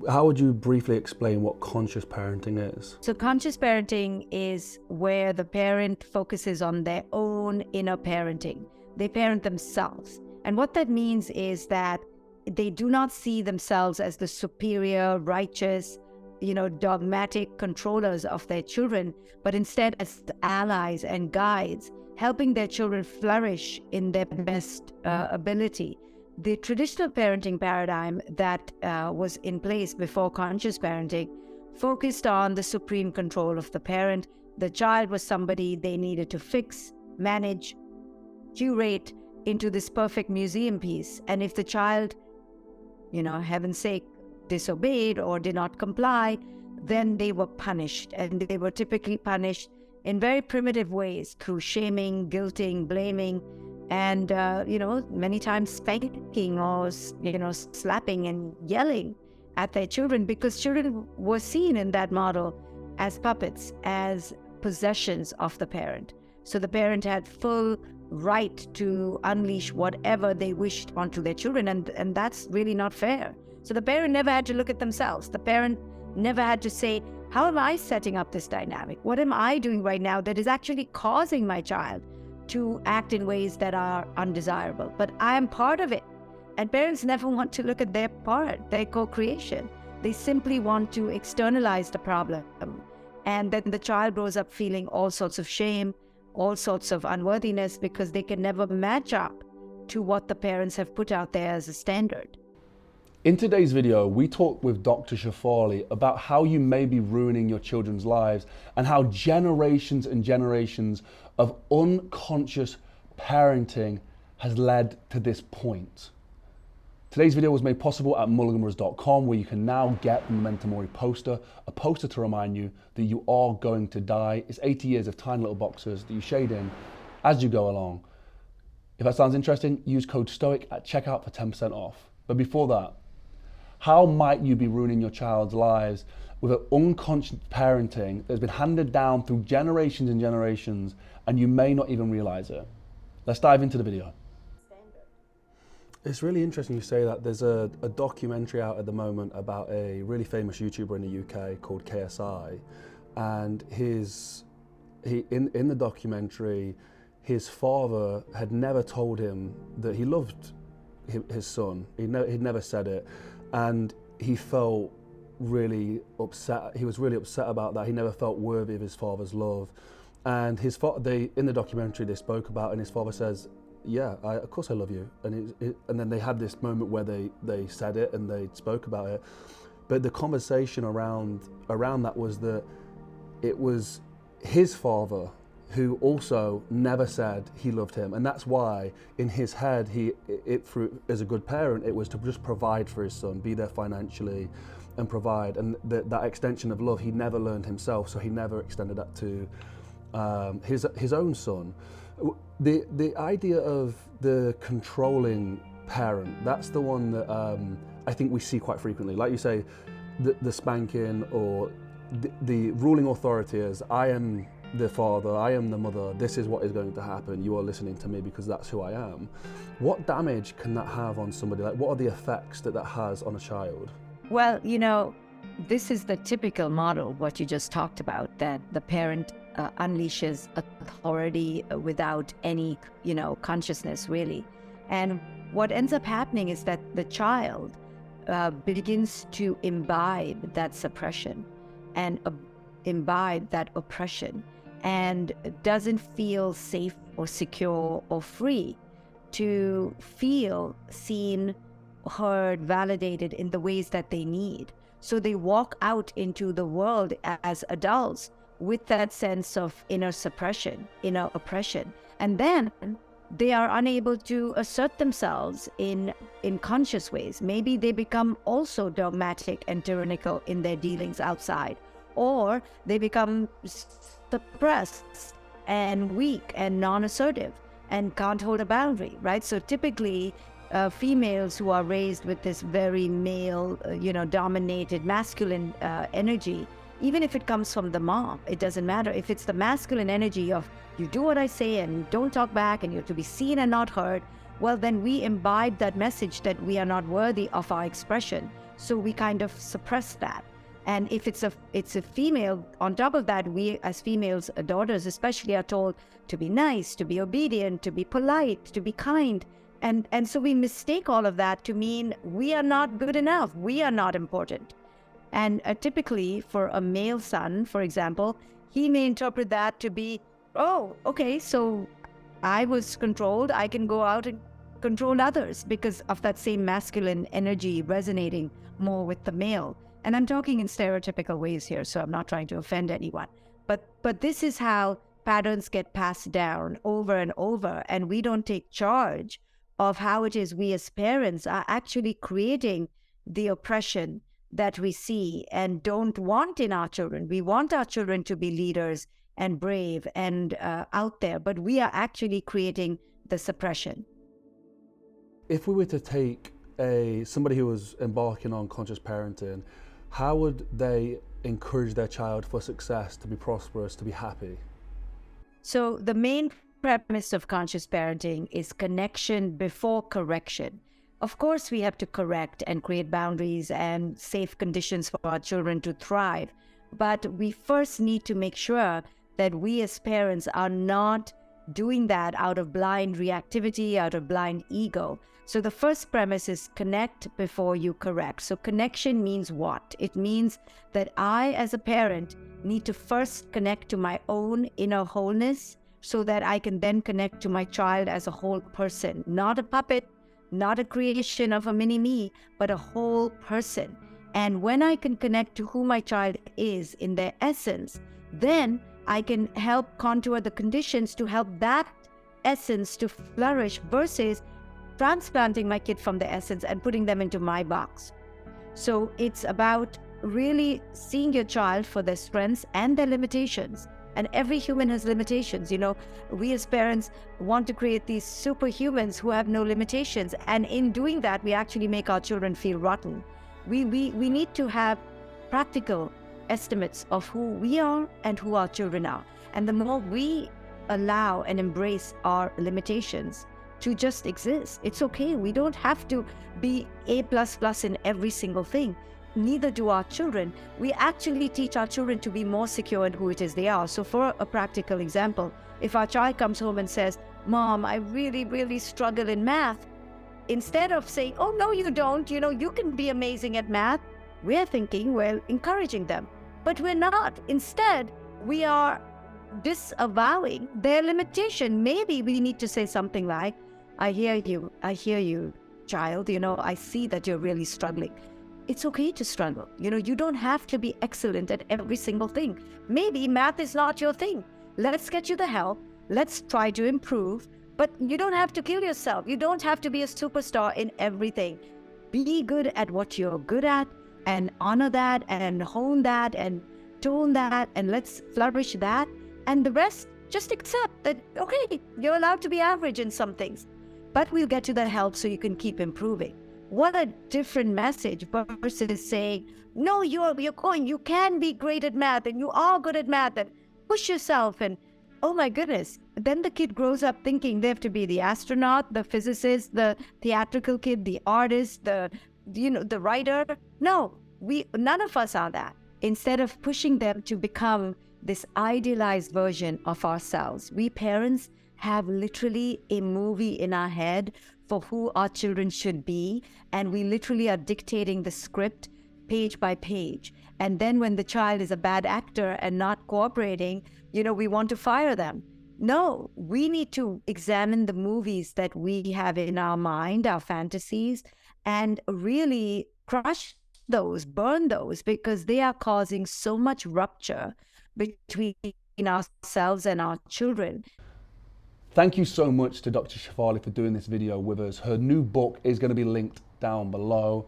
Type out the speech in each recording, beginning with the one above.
How would you briefly explain what conscious parenting is? So conscious parenting is where the parent focuses on their own inner parenting. They parent themselves. And what that means is that they do not see themselves as the superior, righteous, dogmatic controllers of their children, but instead as allies and guides, helping their children flourish in their best ability. The traditional parenting paradigm that was in place before conscious parenting focused on the supreme control of the parent. The child was somebody they needed to fix, manage, curate into this perfect museum piece. And if the child, heaven's sake, disobeyed or did not comply, then they were punished. And they were typically punished in very primitive ways through shaming, guilting, blaming, and, many times spanking or, slapping and yelling at their children, because children were seen in that model as puppets, as possessions of the parent. So the parent had full right to unleash whatever they wished onto their children, and that's really not fair. So the parent never had to look at themselves. The parent never had to say, how am I setting up this dynamic? What am I doing right now that is actually causing my child to act in ways that are undesirable? But I am part of it. And parents never want to look at their part, their co-creation. They simply want to externalize the problem. And then the child grows up feeling all sorts of shame, all sorts of unworthiness, because they can never match up to what the parents have put out there as a standard. In today's video, we talk with Dr. Shefali about how you may be ruining your children's lives and how generations and generations of unconscious parenting has led to this point. Today's video was made possible at mulliganbrothers.com, where you can now get the Memento Mori poster, a poster to remind you that you are going to die. It's 80 years of tiny little boxes that you shade in as you go along. If that sounds interesting, use code STOIC at checkout for 10% off. But before that, how might you be ruining your child's lives with an unconscious parenting that's been handed down through generations and generations, and you may not even realize it? Let's dive into the video. It's really interesting you say that. There's a documentary out at the moment about a really famous YouTuber in the UK called KSI, and in the documentary, his father had never told him that he loved his son. He'd never said it, and he felt really upset. He was really upset about that. He never felt worthy of his father's love. And in the documentary they spoke about, and his father says, yeah, of course I love you. And then they had this moment where they said it and they spoke about it. But the conversation around that was that it was his father who also never said he loved him. And that's why in his head, as a good parent, it was to just provide for his son, be there financially and provide. And that extension of love, he never learned himself, so he never extended that to his own son. The idea of the controlling parent, that's the one that I think we see quite frequently. Like you say, the spanking, or the ruling authority is, I am the father, I am the mother, this is what is going to happen, you are listening to me because that's who I am. What damage can that have on somebody? Like, what are the effects that has on a child? Well, this is the typical model, what you just talked about, that the parent unleashes authority without any, consciousness, really. And what ends up happening is that the child begins to imbibe that suppression and imbibe that oppression, and doesn't feel safe or secure or free to feel seen, heard, validated in the ways that they need. So they walk out into the world as adults with that sense of inner suppression, inner oppression. And then they are unable to assert themselves in conscious ways. Maybe they become also dogmatic and tyrannical in their dealings outside, or they become suppressed and weak and non-assertive and can't hold a boundary, right? So typically, females who are raised with this very male, dominated masculine energy, even if it comes from the mom, it doesn't matter. If it's the masculine energy of you do what I say and don't talk back and you're to be seen and not heard, well, then we imbibe that message that we are not worthy of our expression. So we kind of suppress that. And if it's a female, on top of that, we as females, daughters especially, are told to be nice, to be obedient, to be polite, to be kind. And so we mistake all of that to mean we are not good enough, we are not important. And typically for a male son, for example, he may interpret that to be, oh, okay, so I was controlled, I can go out and control others because of that same masculine energy resonating more with the male. And I'm talking in stereotypical ways here, so I'm not trying to offend anyone. But this is how patterns get passed down over and over, and we don't take charge of how it is we as parents are actually creating the oppression that we see and don't want in our children. We want our children to be leaders and brave and out there, but we are actually creating the suppression. If we were to take somebody who was embarking on conscious parenting, how would they encourage their child for success, to be prosperous, to be happy? So the main premise of conscious parenting is connection before correction. Of course, we have to correct and create boundaries and safe conditions for our children to thrive. But we first need to make sure that we as parents are not doing that out of blind reactivity, out of blind ego. So the first premise is connect before you correct. So connection means what? It means that I, as a parent, need to first connect to my own inner wholeness so that I can then connect to my child as a whole person, not a puppet, not a creation of a mini-me, but a whole person. And when I can connect to who my child is in their essence, then I can help contour the conditions to help that essence to flourish versus transplanting my kid from the essence and putting them into my box. So it's about really seeing your child for their strengths and their limitations. And every human has limitations. You know, we as parents want to create these superhumans who have no limitations. And in doing that, we actually make our children feel rotten. We need to have practical estimates of who we are and who our children are. And the more we allow and embrace our limitations to just exist, it's okay. We don't have to be A++ in every single thing. Neither do our children. We actually teach our children to be more secure in who it is they are. So for a practical example, if our child comes home and says, Mom, I really, really struggle in math, instead of saying, oh, no, you don't, you know, you can be amazing at math, we're thinking, well, encouraging them. But we're not. Instead, we are disavowing their limitation. Maybe we need to say something like, I hear you, child, you know, I see that you're really struggling. It's okay to struggle. You know, you don't have to be excellent at every single thing. Maybe math is not your thing. Let's get you the help. Let's try to improve. But you don't have to kill yourself. You don't have to be a superstar in everything. Be good at what you're good at and honor that and hone that and tone that and let's flourish that. And the rest, just accept that, okay, you're allowed to be average in some things. But we'll get you the help so you can keep improving. What a different message versus saying, no, you can be great at math and you are good at math and push yourself and, oh my goodness. Then the kid grows up thinking they have to be the astronaut, the physicist, the theatrical kid, the artist, the writer. No, none of us are that. Instead of pushing them to become this idealized version of ourselves, we parents have literally a movie in our head for who our children should be, and we literally are dictating the script page by page. And then when the child is a bad actor and not cooperating, you know, we want to fire them. No, we need to examine the movies that we have in our mind, our fantasies, and really crush those, burn those, because they are causing so much rupture between ourselves and our children. Thank you so much to Dr. Shefali for doing this video with us. Her new book is going to be linked down below.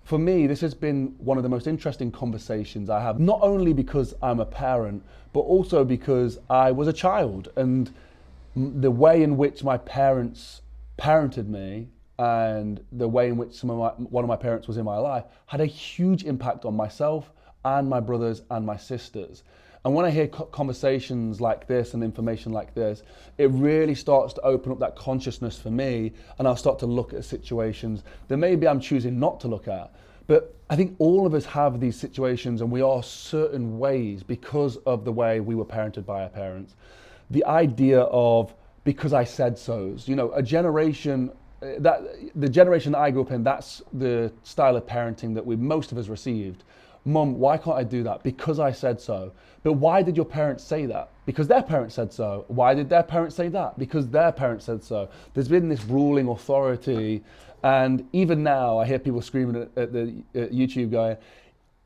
For me, this has been one of the most interesting conversations I have, not only because I'm a parent, but also because I was a child, and the way in which my parents parented me and the way in which one of my parents was in my life had a huge impact on myself and my brothers and my sisters. And when I hear conversations like this and information like this, it really starts to open up that consciousness for me, and I'll start to look at situations that maybe I'm choosing not to look at. But I think all of us have these situations, and we are certain ways because of the way we were parented by our parents. The idea of because I said so's, you know, a generation that the generation that I grew up in, that's the style of parenting that most of us received. Mum, why can't I do that? Because I said so. But why did your parents say that? Because their parents said so. Why did their parents say that? Because their parents said so. There's been this ruling authority, and even now I hear people screaming at YouTube going,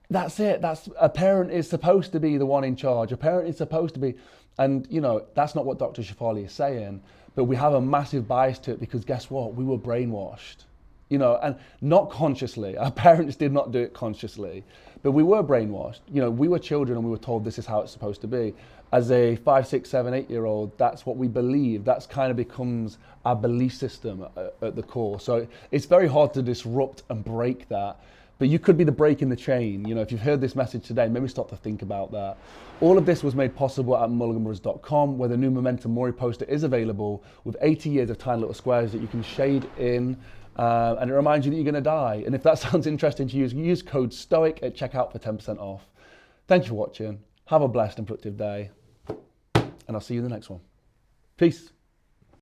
that's it, that's a parent is supposed to be the one in charge. A parent is supposed to be, and you know, that's not what Dr. Shefali is saying, but we have a massive bias to it because guess what? We were brainwashed. You know, and not consciously. Our parents did not do it consciously, but we were brainwashed. You know, we were children and we were told this is how it's supposed to be. As a 5, 6, 7, 8-year-old, that's what we believe. That's kind of becomes our belief system at the core. So it's very hard to disrupt and break that. But you could be the break in the chain. You know, if you've heard this message today, maybe start to think about that. All of this was made possible at mulliganbrothers.com, where the new Momentum Mori poster is available with 80 years of tiny little squares that you can shade in. And it reminds you that you're going to die. And if that sounds interesting to you, use code STOIC at checkout for 10% off. Thank you for watching. Have a blessed and productive day. And I'll see you in the next one. Peace.